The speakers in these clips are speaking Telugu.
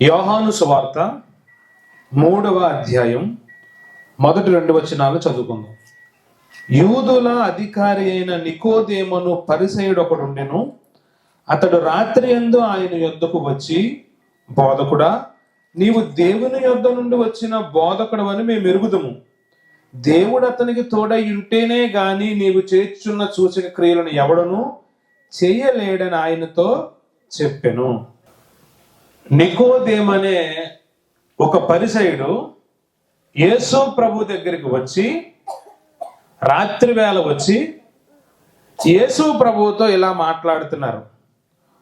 యోహాను సువార్త 3వ అధ్యాయం మొదటి 2 వచనాలు చదువుకుందాం. యూదుల అధికారి అయిన నికోదేమును పరిసయ్యుడు ఒకడుండెను. అతడు రాత్రి యందు ఆయన యొద్దకు వచ్చి, బోధకుడా, నీవు దేవుని యొద్ద నుండి వచ్చిన బోధకుడవని మేము ఎరుగుదుము. దేవుడు అతనికి తోడై ఉంటేనే గాని నీవు చేర్చున్న సూచక క్రియలను ఎవడను చేయలేడని ఆయనతో చెప్పెను. నికోదేమనే ఒక పరిసయ్యుడు యేసు ప్రభు దగ్గరికి వచ్చి, రాత్రి వేళ వచ్చి యేసు ప్రభువుతో ఇలా మాట్లాడుతున్నారు.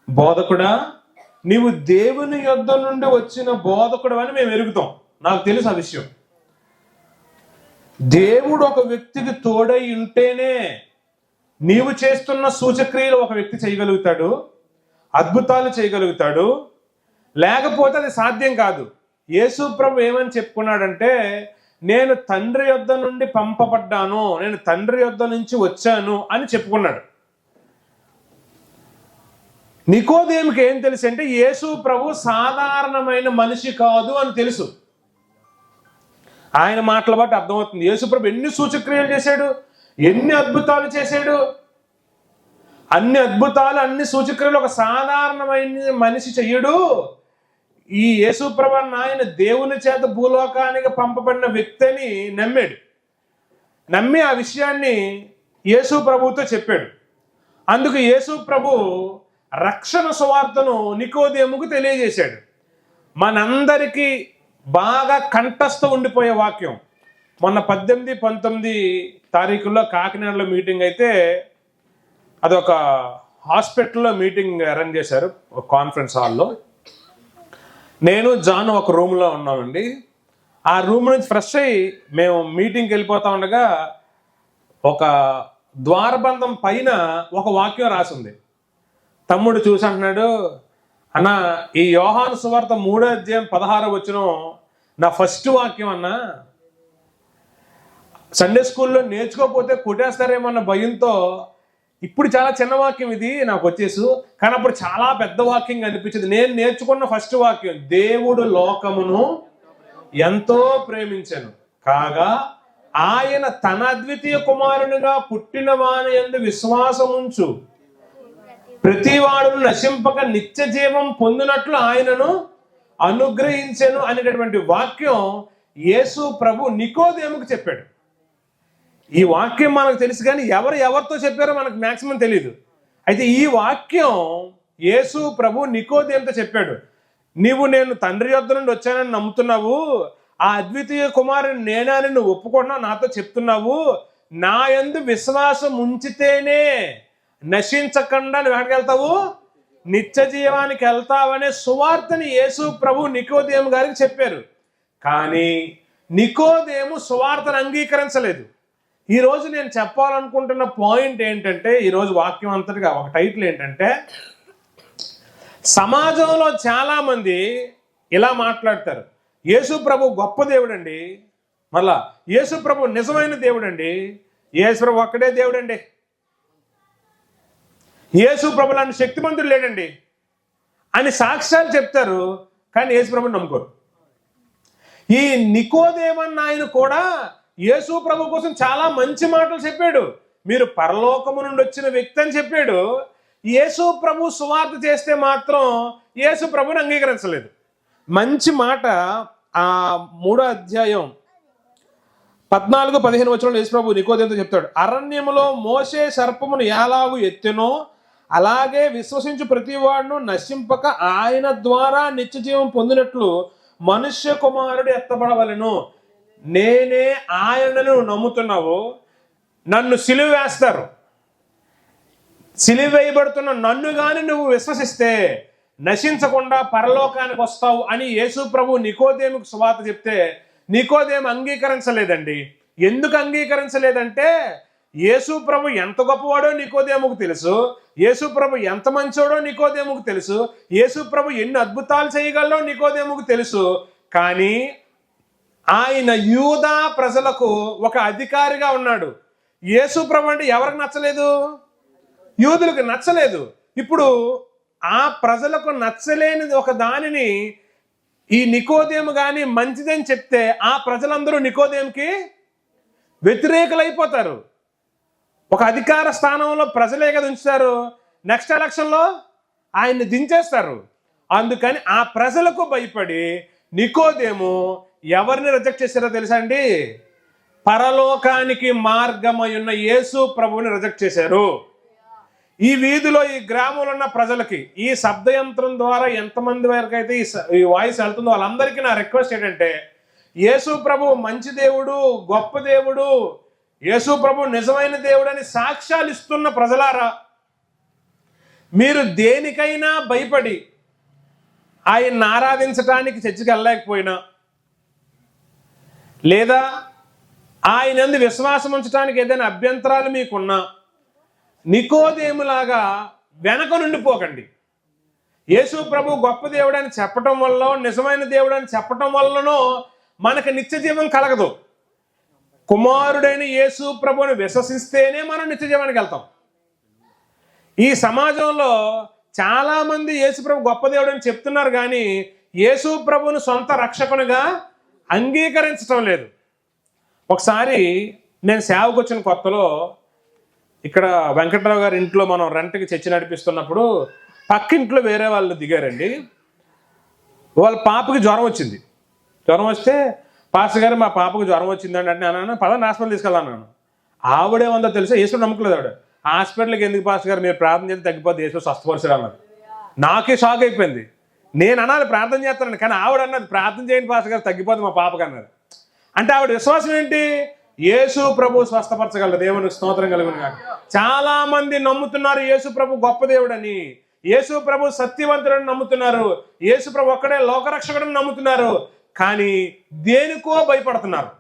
బోధకుడా, నీవు దేవుని యొద్ద నుండి వచ్చిన బోధకుడు అని మేము ఎరుగుతాం. నాకు తెలుసు ఆ విషయం. దేవుడు ఒక వ్యక్తికి తోడై ఉంటేనే నీవు చేస్తున్న సూచక్రియలు ఒక వ్యక్తి చేయగలుగుతాడు, అద్భుతాలు చేయగలుగుతాడు. లేకపోతే అది సాధ్యం కాదు. యేసు ప్రభు ఏమని చెప్పుకున్నాడంటే, నేను తండ్రి యొద్ద నుండి పంపబడ్డాను, నేను తండ్రి యొద్ద నుంచి వచ్చాను అని చెప్పుకున్నాడు. నికోదేముకి ఏం తెలుసు అంటే, యేసు ప్రభు సాధారణమైన మనిషి కాదు అని తెలుసు. ఆయన మాటల బట్టి అర్థమవుతుంది. యేసు ప్రభు ఎన్ని సూచక్రియలు చేశాడు, ఎన్ని అద్భుతాలు చేశాడు. అన్ని అద్భుతాలు, అన్ని సూచక్రియలు ఒక సాధారణమైన మనిషి చెయ్యడు. ఈ యేసు ప్రభు ఆయన దేవుని చేత భూలోకానికి పంపబడిన వ్యక్తి అని నమ్మి ఆ విషయాన్ని యేసు ప్రభువుతో చెప్పాడు. అందుకు యేసు ప్రభు రక్షణ సువార్తను నికోదేముకు తెలియజేశాడు. మనందరికీ బాగా కంఠస్థ ఉండిపోయే వాక్యం. మొన్న 18, 19 తారీఖుల్లో కాకినాడలో మీటింగ్ అయితే, అదొక హాస్పిటల్లో మీటింగ్ అరేంజ్ చేశారు, ఒక కాన్ఫరెన్స్ హాల్లో. నేను జాను ఒక రూమ్లో ఉన్నామండి. ఆ రూమ్ నుంచి ఫ్రెష్ అయ్యి మేము మీటింగ్కి వెళ్ళిపోతా ఉండగా ఒక ద్వారబంధం పైన ఒక వాక్యం రాసింది. తమ్ముడు చూసి అంటున్నాడు, అన్న, ఈ యోహాను సువార్త 3వ అధ్యాయం 16వ వచనం నా ఫస్ట్ వాక్యం అన్నా. సండే స్కూల్లో నేర్చుకోకపోతే కొట్టేస్తారేమన్న భయంతో ఇప్పుడు చాలా చిన్న వాక్యం ఇది నాకు వచ్చేసి, కానీ అప్పుడు చాలా పెద్ద వాక్యం అనిపించింది. నేను నేర్చుకున్న ఫస్ట్ వాక్యం, దేవుడు లోకమును ఎంతో ప్రేమించెను కాగా ఆయన తన అద్వితీయ కుమారునిగా పుట్టిన వాని యందు విశ్వాసముంచు ప్రతివాడును నశింపక నిత్య జీవం పొందినట్లు ఆయనను అనుగ్రహించెను అనేటటువంటి వాక్యం యేసు ప్రభు నికోదేముకు చెప్పాడు. ఈ వాక్యం మనకు తెలుసు, కానీ ఎవరితో చెప్పారో మనకు మ్యాక్సిమం తెలియదు. అయితే ఈ వాక్యం యేసు ప్రభు నికోదేముతో చెప్పాడు. నేను తండ్రి యొద్ద నుండి వచ్చానని నమ్ముతున్నావు, ఆ అద్వితీయ కుమారుని నేనని నువ్వు ఒప్పుకున్నావు, నాతో చెప్తున్నావు, నా యందు విశ్వాసం ఉంచితేనే నశించకుండా నువ్వు ఎక్కడికి వెళ్తావు, నిత్య జీవానికి వెళ్తావనే సువార్తని యేసు ప్రభు నికోదేము గారికి చెప్పారు. కానీ నికోదేము సువార్తను అంగీకరించలేదు. ఈరోజు నేను చెప్పాలనుకుంటున్న పాయింట్ ఏంటంటే, ఈరోజు వాక్యం అంతటిగా ఒక టైటిల్ ఏంటంటే, సమాజంలో చాలామంది ఇలా మాట్లాడతారు, యేసు ప్రభు గొప్ప దేవుడండి, మళ్ళా యేసు ప్రభు నిజమైన దేవుడండి, యేసు ప్రభు ఒక్కడే దేవుడండి, యేసు ప్రభు లాంటి శక్తిమంతుడు లేడండి అని సాక్ష్యాలు చెప్తారు. కానీ యేసు ప్రభుని నమ్ముకోరు. ఈ నికోదేమన్న ఆయన కూడా యేసు ప్రభు కోసం చాలా మంచి మాటలు చెప్పాడు. మీరు పరలోకము నుండి వచ్చిన వ్యక్తి అని చెప్పాడు. యేసు ప్రభు సువార్త చేస్తే మాత్రం యేసు ప్రభుని అంగీకరించలేదు. మంచి మాట ఆ 3వ అధ్యాయం 14, 15 వచనంలో యేసు ప్రభు నికోదేముతో చెప్తాడు, అరణ్యములో మోషే సర్పమును ఎలాగు ఎత్తెనో అలాగే విశ్వసించు ప్రతివాడును నశింపక ఆయన ద్వారా నిత్య జీవం పొందినట్లు మనుష్య కుమారుడు ఎత్తబడవలెను. నేనే ఆయనను నమ్ముతున్నావు, నన్ను సిలువ వేస్తారు, సిలువ వేయబడుతున్న నన్ను గాని నువ్వు విశ్వసిస్తే నశించకుండా పరలోకానికి వస్తావు అని యేసు ప్రభు నికోదేముకు సువార్త చెప్తే నికోదేము అంగీకరించలేదండి. ఎందుకు అంగీకరించలేదంటే, యేసు ప్రభు ఎంత గొప్పవాడో నికోదేముకు తెలుసు, యేసు ప్రభు ఎంత మంచోడో నికోదేముకు తెలుసు, యేసు ప్రభు ఎన్ని అద్భుతాలు చేయగలడో నికోదేముకు తెలుసు. కానీ ఆయన యూదా ప్రజలకు ఒక అధికారిగా ఉన్నాడు. యేసు ప్రభు అంటే ఎవరికి నచ్చలేదు? యూదులకు నచ్చలేదు. ఇప్పుడు ఆ ప్రజలకు నచ్చలేని ఒక దానిని ఈ నికోదేము కానీ మంచిదని చెప్తే ఆ ప్రజలందరూ నికోదేముకి వ్యతిరేకులైపోతారు. ఒక అధికార స్థానంలో ప్రజలే కదా ఉంచుతారు, నెక్స్ట్ ఎలక్షన్లో ఆయన్ని దించేస్తారు. అందుకని ఆ ప్రజలకు భయపడి నికోదేము ఎవరిని రిజెక్ట్ చేశారో తెలుసా అండి? పరలోకానికి మార్గమై ఉన్న యేసు ప్రభువుని రిజెక్ట్ చేశారు. ఈ వీధిలో ఈ గ్రామంలో ఉన్న ప్రజలకి ఈ శబ్దయంత్రం ద్వారా ఎంతమంది వరకు అయితే ఈ వాయిస్ వెళ్తుందో వాళ్ళందరికీ నా రిక్వెస్ట్ ఏంటంటే, యేసు ప్రభు మంచి దేవుడు, గొప్ప దేవుడు, యేసు ప్రభు నిజమైన దేవుడు అని సాక్ష్యాలు ఇస్తున్న ప్రజలారా, మీరు దేనికైనా భయపడి ఆయన్ని ఆరాధించడానికి చర్చికి వెళ్ళలేకపోయినా, లేదా ఆయన యందు విశ్వాసం ఉంచడానికి ఏదైనా అభ్యంతరాలు మీకున్నా, నికోదేములాగా వెనక నుండిపోకండి. యేసు ప్రభు గొప్ప దేవుడు అని చెప్పటం వల్ల, నిజమైన దేవుడు అని చెప్పటం వల్లనో మనకు నిత్య జీవం కలగదు. కుమారుడైన యేసు ప్రభుని విశ్వసిస్తేనే మనం నిత్య జీవానికి వెళ్తాం. ఈ సమాజంలో చాలామంది యేసు ప్రభు గొప్ప దేవుడు అని చెప్తున్నారు, కానీ యేసు ప్రభుని సొంత రక్షకునిగా అంగీకరించడం లేదు. ఒకసారి నేను సేవకు వచ్చిన కొత్తలో ఇక్కడ వెంకట్రావు గారి ఇంట్లో మనం రెంట్కి చర్చి నడిపిస్తున్నప్పుడు పక్కింట్లో వేరే వాళ్ళు దిగారండి. వాళ్ళ పాపకి జ్వరం వచ్చింది. జ్వరం వస్తే, పాస్టర్ గారు మా పాపకు జ్వరం వచ్చిందండి అంటే అన్నాను, పదని హాస్పిటల్ తీసుకెళ్ళాను. ఆవిడేమందో తెలుసా, యేసు నమ్మకలేదు ఆవిడ. హాస్పిటల్కి ఎందుకు పాస్టర్ గారు, మీరు ప్రార్థన చేస్తే తగ్గిపోతే యేసు స్వస్థపరిచాడు అన్నది. నాకే షాక్ అయిపోయింది. నేను అనాలి ప్రార్థన చేస్తానండి, కానీ ఆవిడ అన్నది ప్రార్థన చేయండి పాస్టర్ గారు తగ్గిపోతే మా పాపకి అన్నది. అంటే ఆవిడ విశ్వాసం ఏంటి? యేసు ప్రభు స్వస్థపరచగలరు. దేవునికి స్తోత్రం కలుగును గాక. చాలా మంది నమ్ముతున్నారు యేసు ప్రభు గొప్ప దేవుడని, యేసు ప్రభు సత్యవంతుడని నమ్ముతున్నారు, యేసు ప్రభు ఒక్కడే లోకరక్షకుడని నమ్ముతున్నారు, కానీ దేనికో భయపడుతున్నారు.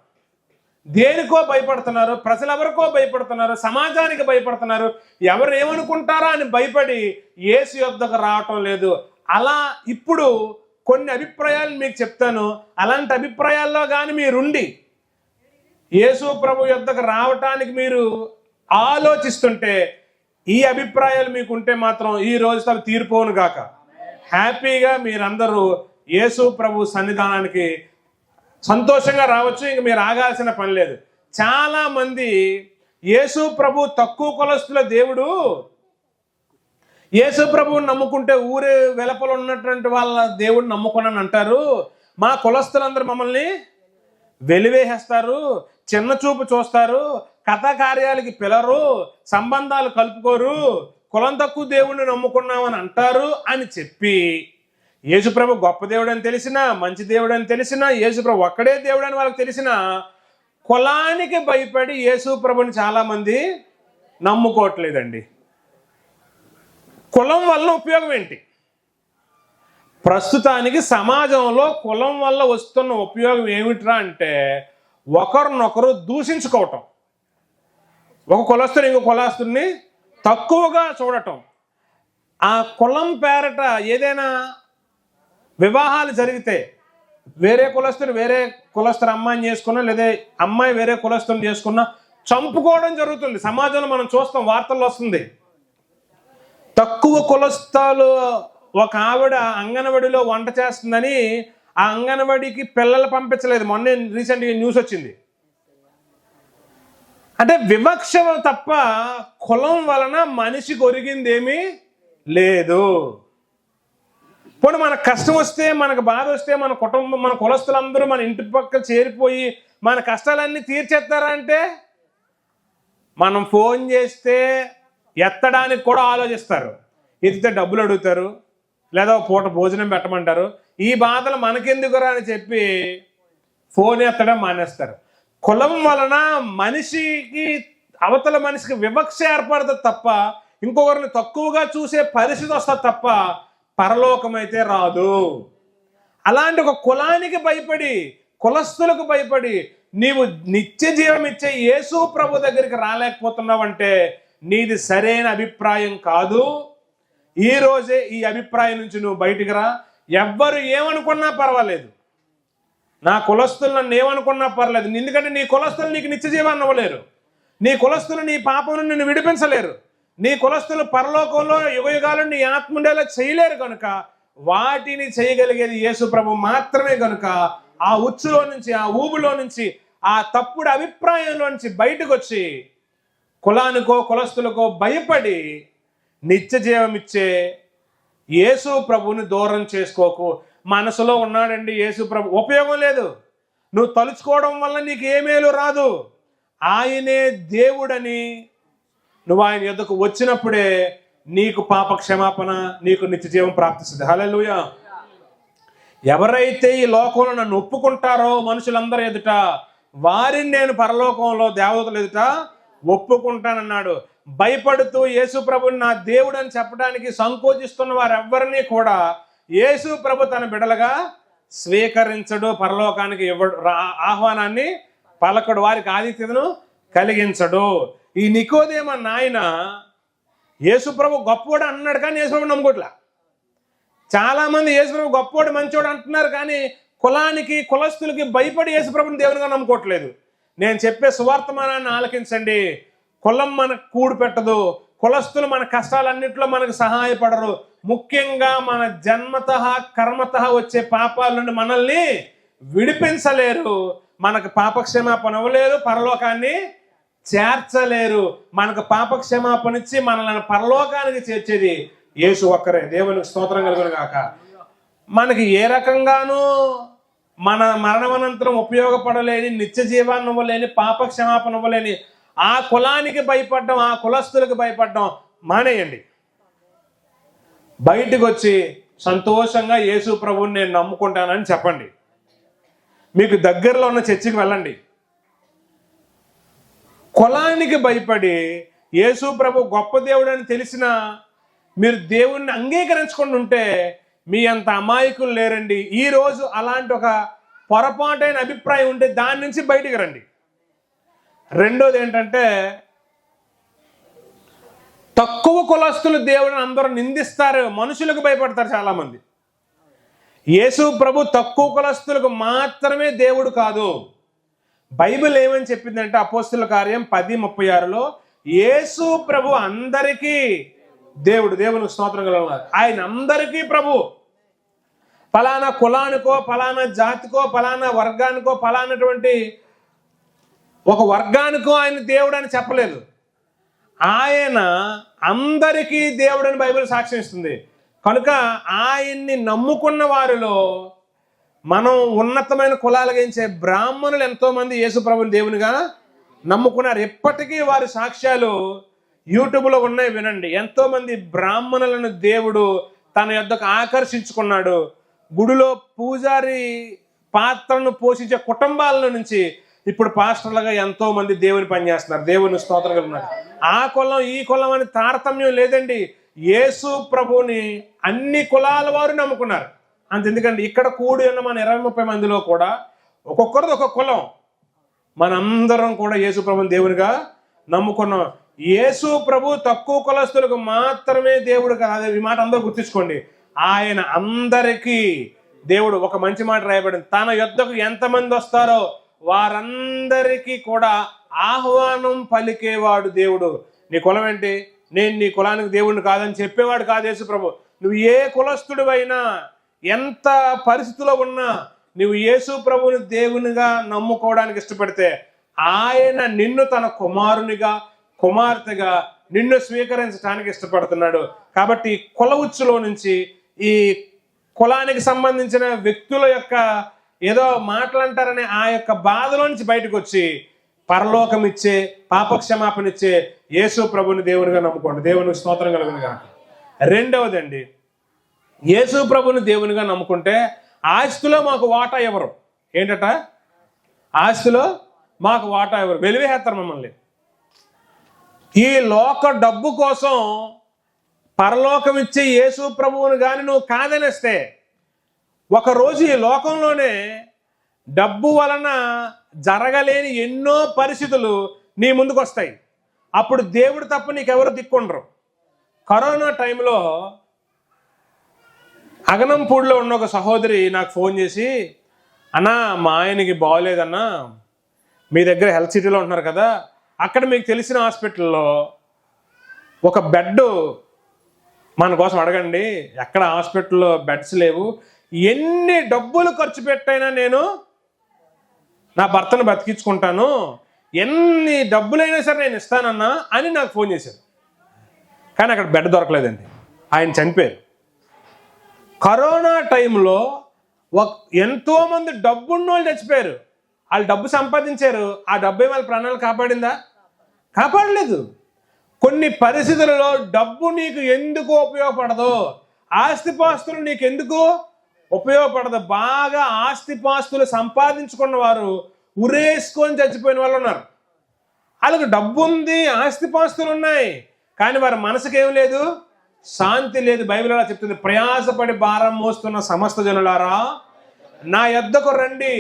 దేనికో భయపడుతున్నారు, ప్రజలెవరికో భయపడుతున్నారు, సమాజానికి భయపడుతున్నారు, ఎవరు ఏమనుకుంటారా అని భయపడి యేసు యొద్దకు రావటం లేదు. అలా ఇప్పుడు కొన్ని అభిప్రాయాలు మీకు చెప్తాను. అలాంటి అభిప్రాయాల్లో కానీ మీరుండి యేసు ప్రభు యొద్దకు రావటానికి మీరు ఆలోచిస్తుంటే, ఈ అభిప్రాయాలు మీకుంటే మాత్రం ఈ రోజు తను తీర్పోను గాక. హ్యాపీగా మీరందరూ యేసు ప్రభు సన్నిధానానికి సంతోషంగా రావచ్చు. ఇంక మీరు ఆగాల్సిన పని లేదు. చాలా మంది యేసు ప్రభు తక్కువ కులస్తుల దేవుడు, యేసు ప్రభువుని నమ్ముకుంటే ఊరే వెలపలు ఉన్నటువంటి వాళ్ళ దేవుడిని నమ్ముకున్నాను అంటారు, మా కులస్తులందరూ మమ్మల్ని వెలివేసేస్తారు, చిన్న చూపు చూస్తారు, కథా కార్యాలకి పిలరు, సంబంధాలు కలుపుకోరు, కులం తక్కువ దేవుడిని నమ్ముకున్నామని అంటారు అని చెప్పి, యేసుప్రభు గొప్ప దేవుడు అని తెలిసినా, మంచి దేవుడు అని తెలిసినా, యేసుప్రభు ఒక్కడే దేవుడు అని వాళ్ళకి తెలిసినా, కులానికి భయపడి యేసుప్రభుని చాలామంది నమ్ముకోవట్లేదండి. కులం వల్ల ఉపయోగం ఏంటి? ప్రస్తుతానికి సమాజంలో కులం వల్ల వస్తున్న ఉపయోగం ఏమిట్రా అంటే, ఒకరినొకరు దూషించుకోవటం, ఒక కులస్తుడు ఇంకో కులస్తుడిని తక్కువగా చూడటం, ఆ కులం పేరట ఏదైనా వివాహాలు జరిగితే వేరే కులస్తుడు వేరే కులస్తుడు అమ్మాయిని చేసుకున్నా, లేదా అమ్మాయి వేరే కులస్తుని చేసుకున్నా చంపుకోవడం జరుగుతుంది. సమాజంలో మనం చూస్తాం, వార్తల్లో వస్తుంది. తక్కువ కులస్తాలు ఒక ఆవిడ అంగన్వాడిలో వంట చేస్తుందని ఆ అంగన్వాడికి పిల్లలు పంపించలేదు. మొన్నే రీసెంట్గా న్యూస్ వచ్చింది. అంటే వివక్ష తప్ప కులం వలన మనిషికి ఒరిగిందేమీ లేదు. ఇప్పుడు మనకు కష్టం వస్తే, మనకు బాధ వస్తే, మన కుటుంబం, మన కులస్తులందరూ మన ఇంటి పక్క చేరిపోయి మన కష్టాలన్నీ తీర్చేస్తారా అంటే, మనం ఫోన్ చేస్తే ఎత్తడానికి కూడా ఆలోచిస్తారు, ఎత్తితే డబ్బులు అడుగుతారు, లేదా పూట భోజనం పెట్టమంటారు. ఈ బాధలు మనకెందుకురా అని చెప్పి ఫోన్ ఎత్తడం మానేస్తారు. కులం వలన మనిషికి, అవతల మనిషికి వివక్ష ఏర్పడుతుంది తప్ప, ఇంకొకరిని తక్కువగా చూసే పరిస్థితి వస్తుంది తప్ప పరలోకం అయితే రాదు. అలాంటి ఒక కులానికి భయపడి, కులస్తులకు భయపడి నీవు నిత్య జీవం ఇచ్చే యేసు ప్రభు దగ్గరికి రాలేకపోతున్నావంటే నీది సరైన అభిప్రాయం కాదు. ఈ రోజే ఈ అభిప్రాయం నుంచి నువ్వు బయటికి రా. ఎవ్వరు ఏమనుకున్నా పర్వాలేదు, నా కులస్తులు నన్ను ఏమనుకున్నా పర్లేదు, ఎందుకంటే నీ కులస్తులు నీకు నిత్య జీవాన్ని ఇవ్వలేరు, నీ కులస్తులు నీ పాపం నిన్ను విడిపించలేరు, నీ కులస్తులు పరలోకంలో యుగయుగాలు నీ ఆత్మ ఉండేలా చేయలేరు. కనుక వాటిని చేయగలిగేది యేసు ప్రభు మాత్రమే కనుక ఆ ఉచ్చులో నుంచి, ఆ ఊబులో నుంచి, ఆ తప్పుడు అభిప్రాయంలో నుంచి బయటకు వచ్చి కులానికో కులస్తులకో భయపడి నిత్య జీవం ఇచ్చే యేసు ప్రభుని దూరం చేసుకోకు. మనసులో ఉన్నాడండి యేసు ప్రభు, ఉపయోగం లేదు. నువ్వు తలుచుకోవడం వల్ల నీకు ఏ మేలు రాదు. ఆయనే దేవుడని నువ్వు ఆయన యొద్దకు వచ్చినప్పుడే నీకు పాప క్షమాపణ, నీకు నిత్య జీవం ప్రాప్తిస్తుంది. హల్లెలూయా. ఎవరైతే ఈ లోకంలో నన్ను ఒప్పుకుంటారో మనుషులందరూ ఎదుట, వారిని నేను పరలోకంలో దేవతలు ఎదుట ఒప్పుకుంటానన్నాడు. భయపడుతూ యేసు ప్రభుని నా దేవుడు అని చెప్పడానికి సంకోచిస్తున్న వారెవ్వరినీ కూడా యేసు ప్రభు తన బిడలుగా స్వీకరించడు, పరలోకానికి ఇవ్వడు, ఆహ్వానాన్ని పలకడు, వారికి ఆతిథ్యతను కలిగించడు. ఈ నికోదేమ నాయన యేసు ప్రభు గొప్పోడు అన్నాడు, కానీ యేసు ప్రభు నమ్ముకోట్లా. చాలా మంది యేసు ప్రభు గొప్పోడు మంచోడు అంటున్నారు, కానీ కులానికి కులస్తులకి భయపడి యేసు ప్రభుని దేవునిగా నమ్ముకోవట్లేదు. నేను చెప్పే సువార్తమానాన్ని ఆలకించండి. కులం మనకు కూడు పెట్టదు, కులస్తులు మన కష్టాలన్నింటిలో మనకు సహాయపడరు. ముఖ్యంగా మన జన్మతః కర్మతః వచ్చే పాపాల నుండి మనల్ని విడిపించలేరు, మనకు పాపక్షమాపణ ఇవ్వలేరు, పరలోకాన్ని చేర్చలేరు. మనకు పాపక్షమాపణ ఇచ్చి మనల్ని పరలోకానికి చేర్చేది యేసు ఒక్కరే. దేవునికి స్తోత్రం కలుగును గాక. మనకి ఏ రకంగానూ మన మరణమనంతరం ఉపయోగపడలేని, నిత్య జీవాన్ని ఇవ్వలేని, పాప క్షమాపణ ఇవ్వలేని ఆ కులానికి భయపడ్డం, ఆ కులస్తులకు భయపడ్డం మానేయండి. బయటకు వచ్చి సంతోషంగా యేసు ప్రభువుని నేను నమ్ముకుంటానని చెప్పండి. మీకు దగ్గరలో ఉన్న చర్చికి వెళ్ళండి. కులానికి భయపడి యేసు ప్రభు గొప్ప దేవుడు అని తెలిసినా మీరు దేవుణ్ణి అంగీకరించుకొని ఉంటే మీ అంత అమాయకులు లేరండి. ఈరోజు అలాంటి ఒక పొరపాటైన అభిప్రాయం ఉంటే దాని నుంచి బయటికి రండి. రెండోది ఏంటంటే, తక్కువ కులస్తులు దేవుడిని అందరూ నిందిస్తారు, మనుషులకు భయపడతారు చాలామంది. యేసు ప్రభు తక్కువ కులస్తులకు మాత్రమే దేవుడు కాదు. బైబిల్ ఏమని చెప్పిందంటే అపోస్తుల కార్యం 10:36లో యేసు ప్రభు అందరికీ దేవుడు. దేవునికి స్తోత్రం కలుగును. ఆయన అందరికీ ప్రభు. ఫలానా కులానికో, ఫలానా జాతికో, ఫలానా వర్గానికో, ఫలానటువంటి ఒక వర్గానికో ఆయన దేవుడు అని చెప్పలేదు. ఆయన అందరికీ దేవుడని బైబిల్ సాక్ష్యం ఇస్తుంది. కనుక ఆయన్ని నమ్ముకున్న వారిలో మనం ఉన్నతమైన కులాలగించే బ్రాహ్మణులు ఎంతోమంది యేసు ప్రభుని దేవునిగా నమ్ముకున్నారు. ఎప్పటికీ వారి సాక్ష్యాలు యూట్యూబ్లో ఉన్నాయి, వినండి. ఎంతోమంది బ్రాహ్మణులను దేవుడు తన యొద్దకు ఆకర్షించుకున్నాడు. గుడిలో పూజారి పాత్రను పోషించే కుటుంబాల నుంచి ఇప్పుడు పాస్టర్లుగా ఎంతో మంది దేవుని పనిచేస్తున్నారు. దేవుని స్తోత్రం ఉన్నారు. ఆ కులం ఈ కులం అని తారతమ్యం లేదండి. యేసు ప్రభుని అన్ని కులాల వారు నమ్ముకున్నారు. అంతెందుకండి, ఇక్కడ కూడి ఉన్న మన 20-30 మందిలో కూడా ఒక్కొక్కరిది ఒక కులం. మనందరం కూడా యేసు ప్రభుని దేవునిగా నమ్ముకున్నాం. యేసు ప్రభు తక్కువ కులస్తులకు మాత్రమే దేవుడు కాదు. ఈ మాట అందరూ గుర్తించుకోండి. ఆయన అందరికీ దేవుడు. ఒక మంచి మాట రాయబడింది, తన యొద్దకు ఎంతమంది వస్తారో వారందరికీ కూడా ఆహ్వానం పలికేవాడు దేవుడు. నీ కులం ఏంటి, నేను నీ కులానికి దేవుడిని కాదని చెప్పేవాడు కాదు యేసు ప్రభు. నువ్వు ఏ కులస్తుడివైనా, ఎంత పరిస్థితిలో ఉన్నా, నువ్వు యేసు ప్రభుని దేవునిగా నమ్ముకోవడానికి ఇష్టపడితే ఆయన నిన్ను తన కుమారునిగా, కుమార్తెగా నిన్ను స్వీకరించడానికి ఇష్టపడుతున్నాడు. కాబట్టి కుల ఉచ్చులో నుంచి, ఈ కులానికి సంబంధించిన వ్యక్తుల యొక్క ఏదో మాటలంటారనే ఆ యొక్క బాధలో నుంచి బయటకు వచ్చి పరలోకం ఇచ్చే, పాపక్షమాపణ ఇచ్చే యేసు ప్రభుని దేవునిగా నమ్ముకోండి. దేవునికి స్తోత్రం కలుగునుగా. రెండవదండి, యేసు ప్రభుని దేవునిగా నమ్ముకుంటే ఆస్తిలో మాకు వాటా ఎవరు? ఏంటట? ఆస్తిలో మాకు వాటా ఎవరు? వెలివేస్తారు మమ్మల్ని. ఈ లోక డబ్బు కోసం పరలోకం ఇచ్చే యేసు ప్రభువుని కానీ నువ్వు కాదనేస్తే, ఒకరోజు ఈ లోకంలోనే డబ్బు వలన జరగలేని ఎన్నో పరిస్థితులు నీ ముందుకు వస్తాయి. అప్పుడు దేవుడు తప్ప నీకెవరు దిక్కుండరు. కరోనా టైంలో అగనంపూడిలో ఉన్న ఒక సహోదరి నాకు ఫోన్ చేసి, అన్నా మా ఆయనకి బాగోలేదన్నా, మీ దగ్గర హెల్త్ సిటీలో ఉంటున్నారు కదా, అక్కడ మీకు తెలిసిన హాస్పిటల్లో ఒక బెడ్ మన కోసం అడగండి, ఎక్కడ హాస్పిటల్లో బెడ్స్ లేవు, ఎన్ని డబ్బులు ఖర్చు పెట్టైనా నేను నా భర్తను బతికించుకుంటాను, ఎన్ని డబ్బులైనా సరే నేను ఇస్తానన్నా అని నాకు ఫోన్ చేశారు. కానీ అక్కడ బెడ్ దొరకలేదండి, ఆయన చనిపోయారు. కరోనా టైంలో ఎంతోమంది డబ్బున్నోళ్ళు చచ్చిపోయారు. వాళ్ళు డబ్బు సంపాదించారు, ఆ డబ్బే వాళ్ళ ప్రాణాలు కాపాడిందా? కాపాడలేదు. కొన్ని పరిస్థితులలో డబ్బు నీకు ఎందుకు ఉపయోగపడదు, ఆస్తిపాస్తులు నీకు ఎందుకు ఉపయోగపడదు. బాగా ఆస్తిపాస్తులు సంపాదించుకున్న వారు ఉరేసుకొని చచ్చిపోయిన వాళ్ళు ఉన్నారు. వాళ్ళకి డబ్బు ఉంది, ఆస్తిపాస్తులు ఉన్నాయి, కానీ వారి మనసుకేం లేదు, శాంతి లేదు. బైబిల్ అలా చెప్తుంది, ప్రయాసపడి భారం మోస్తున్న సమస్త జనులారా నా యొద్దకు రండి,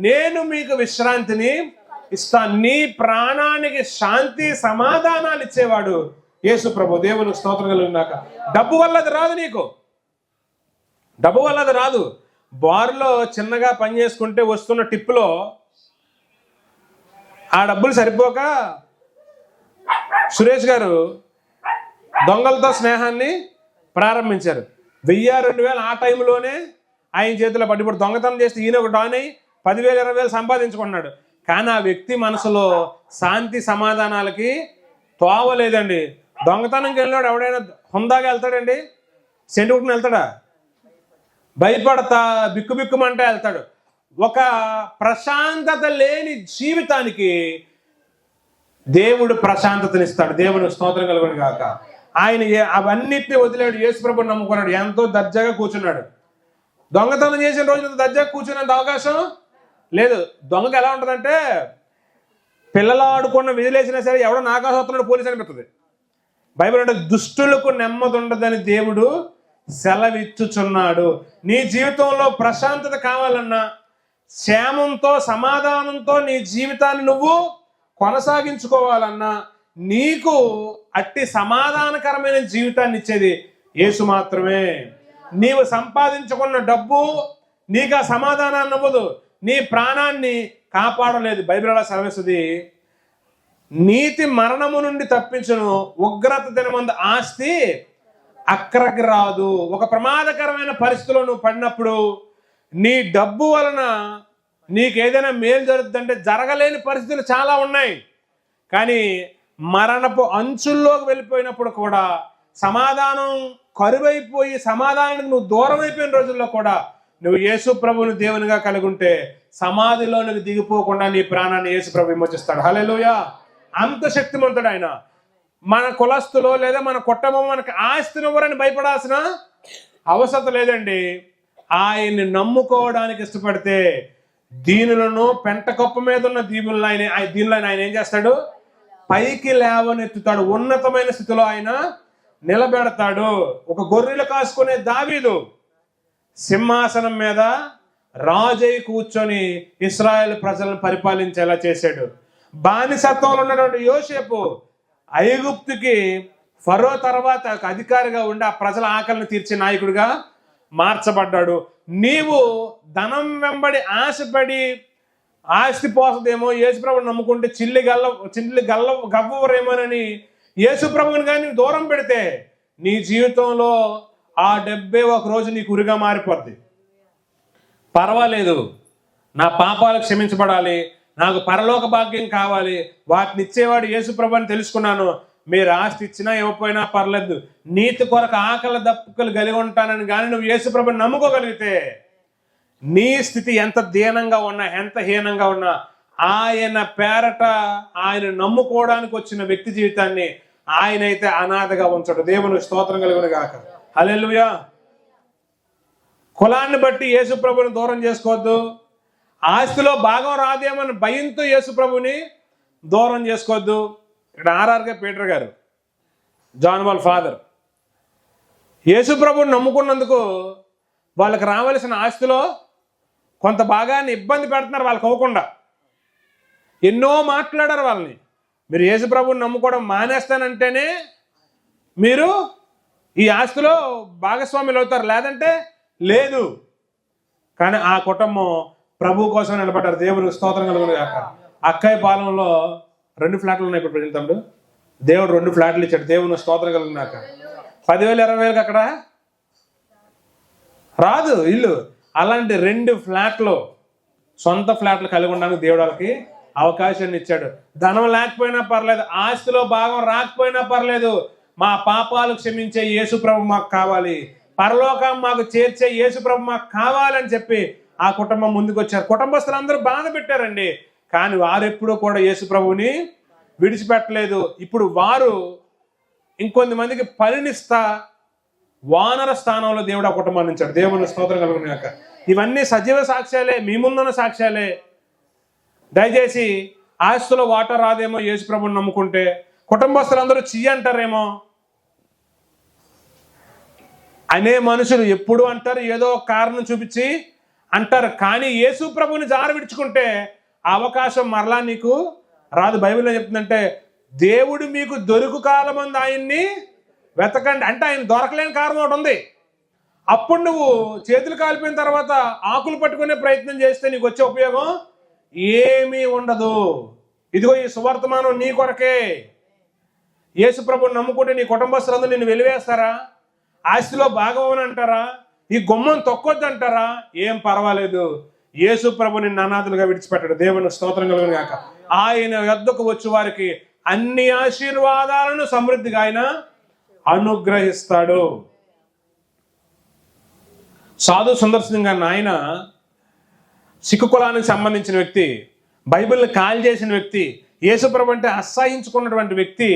నేను మీకు విశ్రాంతిని ఇస్తాను. నీ ప్రాణానికి శాంతి సమాధానాలు ఇచ్చేవాడు యేసు ప్రభు. దేవునికి స్తోత్రం కలుగుగాక. డబ్బు వల్ల అది రాదు, నీకు డబ్బు వల్ల అది రాదు. బార్లో చిన్నగా పని చేసుకుంటే వస్తున్న టిప్పులో ఆ డబ్బులు సరిపోక సురేష్ గారు దొంగలతో స్నేహాన్ని ప్రారంభించారు. 1000-2000 ఆ టైంలోనే ఆయన చేతిలో పడి, ఇప్పుడు దొంగతనం చేస్తే ఈయన ఒక డాన్ అయ్యి 10,000-20,000 సంపాదించుకున్నాడు. కానీ ఆ వ్యక్తి మనసులో శాంతి సమాధానాలకి తోవలేదండి. దొంగతనంకి వెళ్ళినాడు ఎవడైనా హుందాగా వెళ్తాడండి? సెంటుకుని వెళ్తాడా? భయపడతా బిక్కుబిక్కుమంటే వెళ్తాడు. ఒక ప్రశాంతత లేని జీవితానికి దేవుడు ప్రశాంతతనిస్తాడు. దేవుడు స్తోత్రం కలుగును గాక. ఆయన అవన్నిటిని వదిలేడు, యేసు ప్రభువుని నమ్ముకున్నాడు, ఎంతో దర్జాగా కూర్చున్నాడు. దొంగతనం చేసిన రోజు దర్జాగా కూర్చున్నంత అవకాశం లేదు. దొంగకి ఎలా ఉంటుందంటే, పిల్లలు ఆడుకున్న విధులేసినా సరే ఎవడో నాకాశం వస్తున్నాడు పోలీసు అనిపిస్తుంది. బైబిల్ అంటే దుష్టులకు నెమ్మది ఉండదని దేవుడు సెలవిచ్చుచున్నాడు. నీ జీవితంలో ప్రశాంతత కావాలన్నా, క్షేమంతో సమాధానంతో నీ జీవితాన్ని నువ్వు కొనసాగించుకోవాలన్నా, నీకు అట్టి సమాధానకరమైన జీవితాన్ని ఇచ్చేది యేసు మాత్రమే. నీవు సంపాదించుకున్న డబ్బు నీకు ఆ సమాధానాన్ని ఇవ్వదు, నీ ప్రాణాన్ని కాపాడలేదు. బైబిల్ అలా సెలవిస్తుంది, నీతి మరణము నుండి తప్పించును, ఉగ్రత దినమందు ఆస్తి అక్కడికి రాదు. ఒక ప్రమాదకరమైన పరిస్థితిలో నువ్వు పడినప్పుడు నీ డబ్బు వలన నీకు ఏదైనా మేలు జరుగుతుందంటే జరగలేని పరిస్థితులు చాలా ఉన్నాయి. కానీ మరణపు అంచుల్లోకి వెళ్ళిపోయినప్పుడు కూడా, సమాధానం కరువైపోయి సమాధానానికి నువ్వు దూరం అయిపోయిన రోజుల్లో కూడా నువ్వు యేసు ప్రభువుని దేవునిగా కలిగి ఉంటే సమాధిలోనికి దిగిపోకుండా నీ ప్రాణాన్ని యేసు ప్రభు విమోచిస్తాడు. హల్లెలూయా. అంత శక్తిమంతుడు ఆయన. మన కులస్తులో లేదా మన కుటుంబం మనకి ఆస్తినివ్వరని భయపడాల్సిన అవసరం లేదండి. ఆయన్ని నమ్ముకోవడానికి ఇష్టపడితే దీనులను పెంట కప్పు మీద ఉన్న దీవులను ఆయన ఏం చేస్తాడు? పైకి లేవనెత్తుతాడు. ఉన్నతమైన స్థితిలో ఆయన నిలబెడతాడు. ఒక గొర్రెలు కాసుకునే దావీదు సింహాసనం మీద రాజై కూర్చొని ఇశ్రాయేలు ప్రజలను పరిపాలించేలా చేశాడు. బానిసత్వంలో ఉన్నటువంటి యోసేపు ఐగుప్తుకి ఫరో తర్వాత అధికారిగా ఉండి ఆ ప్రజల ఆకలిని తీర్చే నాయకుడిగా మార్చబడ్డాడు. నీవు ధనం వెంబడి ఆశపడి ఆస్తి పోసదేమో, యేసుప్రభుని నమ్ముకుంటే చిల్లి గవ్వరేమోనని యేసుప్రభుని కానీ దూరం పెడితే నీ జీవితంలో ఆ 71 రోజు నీకు ఉరిగా మారిపోద్ది. పర్వాలేదు, నా పాపాలు క్షమించబడాలి, నాకు పరలోక భాగ్యం కావాలి, వాటిని ఇచ్చేవాడు యేసుప్రభు అని తెలుసుకున్నాను. మీరు ఆస్తి ఇచ్చినా ఇవ్వకపోయినా పర్లేదు, నీతి కొరకు ఆకలి దప్పుకలు కలిగి ఉంటానని కానీ నువ్వు యేసుప్రభుని నమ్ముకోగలిగితే నీ స్థితి ఎంత దీనంగా ఉన్నా, ఎంత హీనంగా ఉన్నా, ఆయన పేరట ఆయన నమ్ముకోవడానికి వచ్చిన వ్యక్తి జీవితాన్ని ఆయనైతే అనాథగా ఉంచడు. దేవుని స్తోత్రం కలుగును గాక. హల్లెలూయా. కులాన్ని బట్టి యేసుప్రభుని దూరం చేసుకోవద్దు. ఆస్తిలో భాగం రాదేమని భయంతో యేసుప్రభుని దూరం చేసుకోవద్దు. ఇక్కడ ఆర్ఆర్గా పీటర్ గారు, జాన్ వాళ్ళ ఫాదర్, యేసుప్రభుని నమ్ముకున్నందుకు వాళ్ళకి రావాల్సిన ఆస్తిలో కొంత భాగాన్ని ఇబ్బంది పెడుతున్నారు వాళ్ళకి అవ్వకుండా. ఎన్నో మాట్లాడారు వాళ్ళని, మీరు యేసుప్రభుని నమ్ముకోవడం మానేస్తానంటేనే మీరు ఈ ఆస్తిలో భాగస్వాములు అవుతారు, లేదంటే లేదు. కానీ ఆ కుటుంబం ప్రభు కోసం నిలబడ్డారు. దేవుడు స్తోత్రం కలుగును గాక. అక్కయ్య పాలెంలో 2 ఫ్లాట్లు ఉన్నాయి ఇప్పుడు ప్రజెంట్. దేవుడు 2 ఫ్లాట్లు ఇచ్చాడు. దేవుని స్తోత్రం కలుగును గాక. 10,000 20,000 అక్కడ రాదు ఇల్లు. అలాంటి 2 ఫ్లాట్లు, సొంత ఫ్లాట్లు కలిగి ఉండడానికి దేవుడు వాళ్ళకి అవకాశాన్ని ఇచ్చాడు. ధనం లేకపోయినా పర్లేదు, ఆస్తిలో భాగం రాకపోయినా పర్లేదు, మా పాపాలు క్షమించే యేసుప్రభు మాకు కావాలి, పరలోకం మాకు చేర్చే యేసుప్రభు మాకు కావాలని చెప్పి ఆ కుటుంబం ముందుకు వచ్చారు. కుటుంబస్తులందరూ బాధ పెట్టారండి, కానీ వారు ఎప్పుడూ కూడా యేసుప్రభుని విడిచిపెట్టలేదు. ఇప్పుడు వారు ఇంకొంత మందికి పనినిస్తా వానర స్థానంలో దేవుడు ఆ కుటుంబాన్ని ఇచ్చాడు. దేవుని స్తోత్రం కలుగునాక. ఇవన్నీ సజీవ సాక్ష్యాలే, మీ ముందున్న సాక్ష్యాలే. దయచేసి ఆస్తులో వాటర్ రాదేమో యేసుప్రభుని నమ్ముకుంటే, కుటుంబస్తులందరూ చెయ్యి అంటారేమో అనే మనుషులు ఎప్పుడు అంటారు, ఏదో ఒక కారణం చూపించి అంటారు. కానీ యేసుప్రభుని జార విడుచుకుంటే అవకాశం మరలా నీకు రాదు. బైబిల్లో చెప్తుందంటే, దేవుడు మీకు దొరుకు కాలమంది ఆయన్ని వెతకండి అంటే, ఆయన దొరకలేని కారణం ఒకటి ఉంది. అప్పుడు నువ్వు చేతులు కాలిపోయిన తర్వాత ఆకులు పట్టుకునే ప్రయత్నం చేస్తే నీకు వచ్చే ఉపయోగం ఏమీ ఉండదు. ఇదిగో ఈ సువర్తమానం నీ కొరకే. యేసుప్రభుని నమ్ముకుంటే నీ కుటుంబస్తులందరూ నిన్ను వెలివేస్తారా, ఆస్తిలో భాగం అంటారా, ఈ గుమ్మం తొక్కొద్దు అంటారా, ఏం పర్వాలేదు. యేసుప్రభుని అనాథలుగా విడిచిపెట్టాడు. దేవుని స్తోత్రం కలుగును గాక. ఆయన యొద్దకు వచ్చి వారికి అన్ని ఆశీర్వాదాలను సమృద్ధిగా ఆయన అనుగ్రహిస్తాడు. సాధు సుందర్ సింగ్ అన్న ఆయన సిక్కు కులానికి సంబంధించిన వ్యక్తి, బైబిల్ని కాల్ చేసిన వ్యక్తి, యేసుప్రభు అంటే అసహించుకున్నటువంటి వ్యక్తి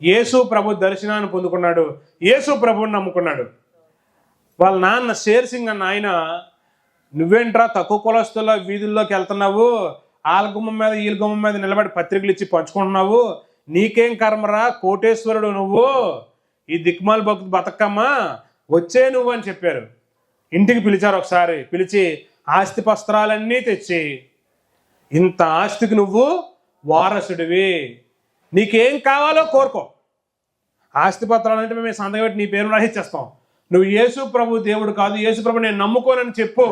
యేసు ప్రభు దర్శనాన్ని పొందుకున్నాడు, యేసు ప్రభుని నమ్ముకున్నాడు. వాళ్ళ నాన్న షేర్ సింగ్ అన్న ఆయన, నువ్వేంట్రా తక్కువ కులస్తుల వీధుల్లోకి వెళ్తున్నావు, వాళ్ళ గుమ్మం మీద వీళ్ళ గుమ్మం మీద నిలబడి పత్రికలు ఇచ్చి పంచుకుంటున్నావు, నీకేం కర్మరా, కోటేశ్వరుడు నువ్వు, ఈ దిక్మాల భక్తు బతకమ్మా, వచ్చే నువ్వు అని చెప్పారు. ఇంటికి పిలిచారు. ఒకసారి పిలిచి ఆస్తి పస్త్రాలన్నీ తెచ్చి, ఇంత ఆస్తికి నువ్వు వారసుడివి, నీకేం కావాలో కోరుకో, ఆస్తి పత్రాలు అంటే మేము సంతకం పెట్టి నీ పేరు రాసిచ్చేస్తాం, నువ్వు యేసు ప్రభు దేవుడు కాదు, యేసు ప్రభు నేను నమ్ముకోనని చెప్పు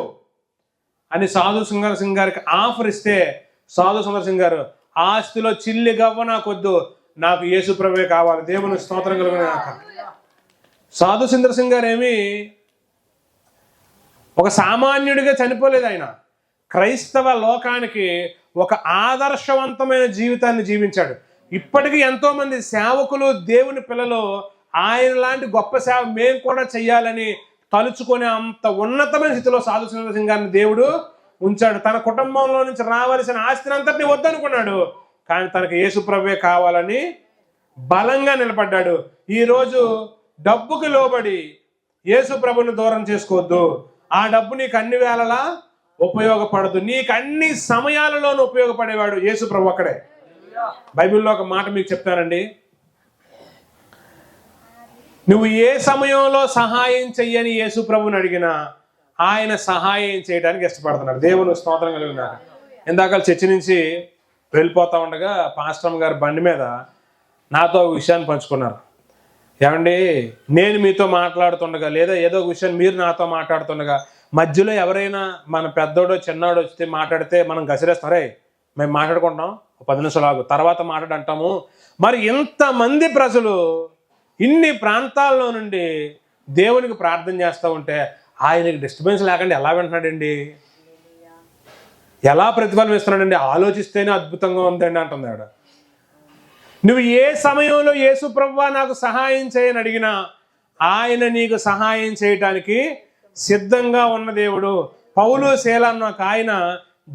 అని సాధు సుందర్ సింగ్ గారికి ఆఫర్ ఇస్తే, సాధు సుందర్ సింగ్ గారు, ఆస్తిలో చిల్లి గవ్వ నాకొద్దు, నాకు యేసు ప్రభువే కావాలి. దేవుని స్తోత్రం కలుగుగాక. సాధు సుందర్ సింగ్ గారు ఏమి ఒక సామాన్యుడిగా చనిపోలేదు. ఆయన క్రైస్తవ లోకానికి ఒక ఆదర్శవంతమైన జీవితాన్ని జీవించాడు. ఇప్పటికీ ఎంతో మంది సేవకులు, దేవుని పిల్లలు ఆయన లాంటి గొప్ప సేవ మేము కూడా చెయ్యాలని తలుచుకునే అంత ఉన్నతమైన స్థితిలో సాధు సుందర్ సింగ్ గారిని దేవుడు ఉంచాడు. తన కుటుంబంలో నుంచి రావాల్సిన ఆస్తిని అంతటినీ వద్దనుకున్నాడు, కానీ తనకు యేసు ప్రభువే కావాలని బలంగా నిలబడ్డాడు. ఈరోజు డబ్బుకి లోబడి యేసు ప్రభుని దూరం చేసుకోవద్దు. ఆ డబ్బు నీకు అన్ని వేళలా ఉపయోగపడదు, నీకు అన్ని సమయాలలోనూ ఉపయోగపడేవాడు యేసు ప్రభు ఒక్కడే. బైబిల్లో ఒక మాట మీకు చెప్తానండి, నువ్వు ఏ సమయంలో సహాయం చెయ్యని యేసు ప్రభుని అడిగినా ఆయన సహాయం చేయడానికి ఇష్టపడుతున్నాడు. దేవుని స్తోత్రం కలిగినారు. ఇందాక చర్చి నుంచి వెళ్ళిపోతా ఉండగా పాస్టర్ గారు బండి మీద నాతో ఒక విషయాన్ని పంచుకున్నారు. ఏమండి, నేను మీతో మాట్లాడుతుండగా లేదా ఏదో ఒక విషయం మీరు నాతో మాట్లాడుతుండగా మధ్యలో ఎవరైనా మన పెద్దోడో చిన్నోడో వస్తే మాట్లాడితే మనం గసిరేస్తారే, మేము మాట్లాడుకుంటాం 10 నిమిషాలు ఆగు తర్వాత మాట్లాడంటాము. మరి ఇంతమంది ప్రజలు ఇన్ని ప్రాంతాల్లో నుండి దేవునికి ప్రార్థన చేస్తూ ఉంటే ఆయనకి డిస్టర్బెన్స్ లేకుండా ఎలా వింటున్నాడండి, ఎలా ప్రతిఫలం ఇస్తున్నాడండి, ఆలోచిస్తేనే అద్భుతంగా ఉందండి అంటుంది ఆవిడ. నువ్వు ఏ సమయంలో యేసు ప్రభువా నాకు సహాయం చేయని అడిగినా ఆయన నీకు సహాయం చేయటానికి సిద్ధంగా ఉన్న దేవుడు. పౌలు శీల అన్న ఒక ఆయన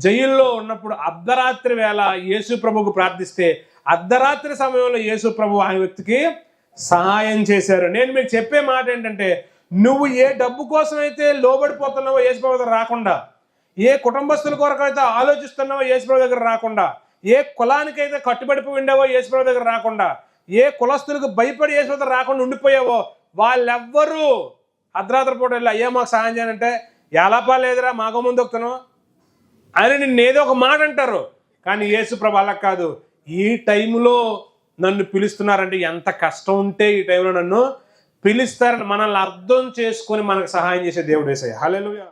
జైల్లో ఉన్నప్పుడు అర్ధరాత్రి వేళ యేసు ప్రభువుకు ప్రార్థిస్తే అర్ధరాత్రి సమయంలో యేసు ప్రభు ఆ వ్యక్తికి సహాయం చేశారు. నేను మీకు చెప్పే మాట ఏంటంటే, నువ్వు ఏ డబ్బు కోసం అయితే లోబడిపోతున్నావో యేసు ప్రభు దగ్గర రాకుండా, ఏ కుటుంబస్తుల కొరకు అయితే ఆలోచిస్తున్నావో యేసు ప్రభు దగ్గర రాకుండా, ఏ కులానికైతే కట్టుబడిపోయి ఉండేవో యేసు ప్రభు దగ్గర రాకుండా, ఏ కులస్తులకు భయపడి యేసు ప్రభు దగ్గర రాకుండా ఉండిపోయావో వాళ్ళెవ్వరూ అర్ధరాత్రి పూట వెళ్ళి అయ్యా మాకు సహాయం చేయాలంటే ఎలాపా లేదురా మాకు ముందు వస్తున్నావు అని నిన్ను ఏదో ఒక మాట అంటారు. కానీ యేసు ప్రభు అలా కాదు, ఈ టైంలో నన్ను పిలుస్తున్నారంటే ఎంత కష్టం ఉంటే ఈ టైంలో నన్ను పిలుస్తారని మనల్ని అర్థం చేసుకొని మనకు సహాయం చేసే దేవుడు యేసయ్య. హల్లెలూయా.